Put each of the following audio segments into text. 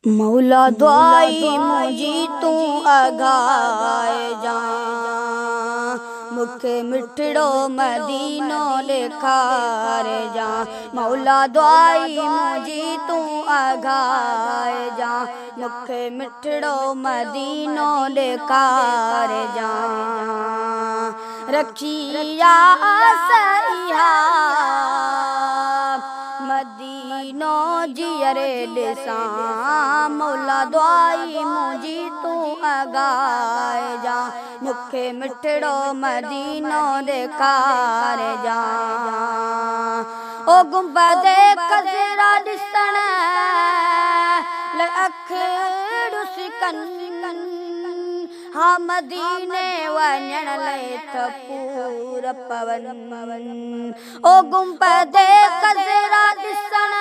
मौला दुआई मुझी तू अगाए जा, मुखे मिठड़ो मदीनो ॾेखार जा। मौला दुआई मुझी तू अगाए जा, मुखे मिठड़ो मदीनो ॾेखार जा। रखिया सैया मदीनो जियरे ॾिसां, मौला दुआई मुझी तू अगाए जा, मुखे मिठड़ो मदीनो ॾेखार जा। ओ गुंबद ख़ज़रा ॾिसण ले अख ॾुसिकन, हा मदीने वञण लाइ थपूर पवन। ओ गुंबद ख़ज़रा ॾिसण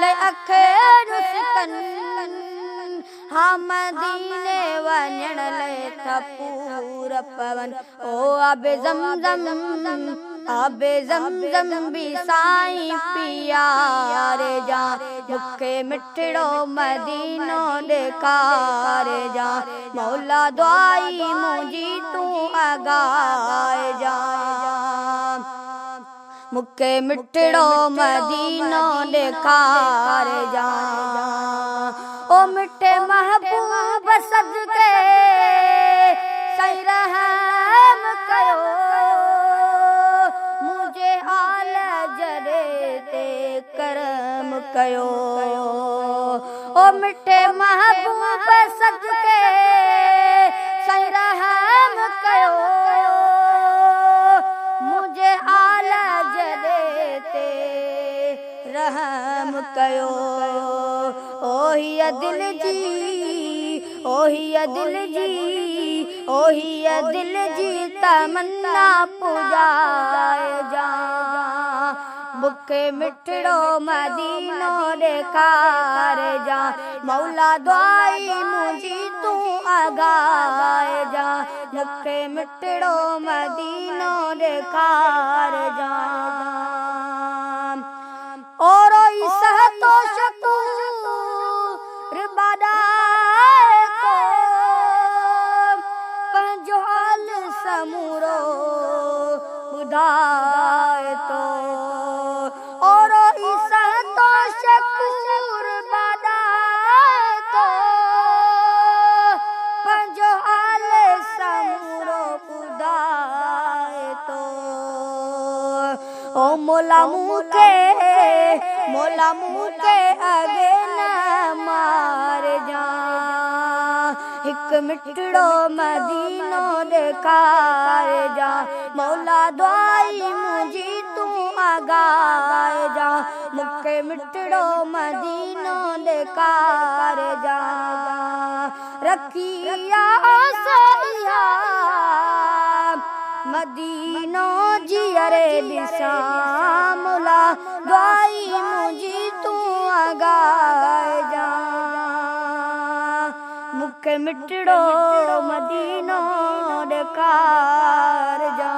ले अख ॾुसिकन, हा मदीने वञण लाइ थपूर पवन। ओ आबे ज़मज़म आबे ज़मज़म भी साईं पियारे जा, मुखे मिठड़ो मदीनो ॾेखार जा। मौला दुआई मुझी तू अगाए जा, मुखे मिठड़ो मदीनो ॾेखार जा। ओ मिठे महबूब सदके सही रहम कयो, मुझे आल जरे ते करम कयो। ओ मिठे महबूब सदके सही रहम कयो, मुझे आल जरे ते रहम कयो। ओहिया दिल जी ओहिया दिल जी ओहिया दिल जी तमन्ना पुजाए जा, मुखे मिठड़ो मदीनो ॾेखार जा। मौला दुआई मुझी तू अगाए जा, मुखे मिठड़ो मदीनो ॾेखार जा। और सहतो शकूर बदाए को पंहिंजो हाल समूरो ॿुधाए तो। और सहतो शकूर बदाए तो पंहिंजो हाल समूरो ॿुधाए तो। ओ मौला मुखे अगे न मार जा, हिक मिठड़ो मदीनो ॾेखार जा। मौला दुआई मुझी तू अगाए जा, मुखे मिठड़ो मदीनो ॾेखार जा। रखिया सैया मदीनो जियरे ॾिसां, मौला दुआई मुझी तू अगाए जा, मुखे मिठड़ो मदीनो ॾेखार जा।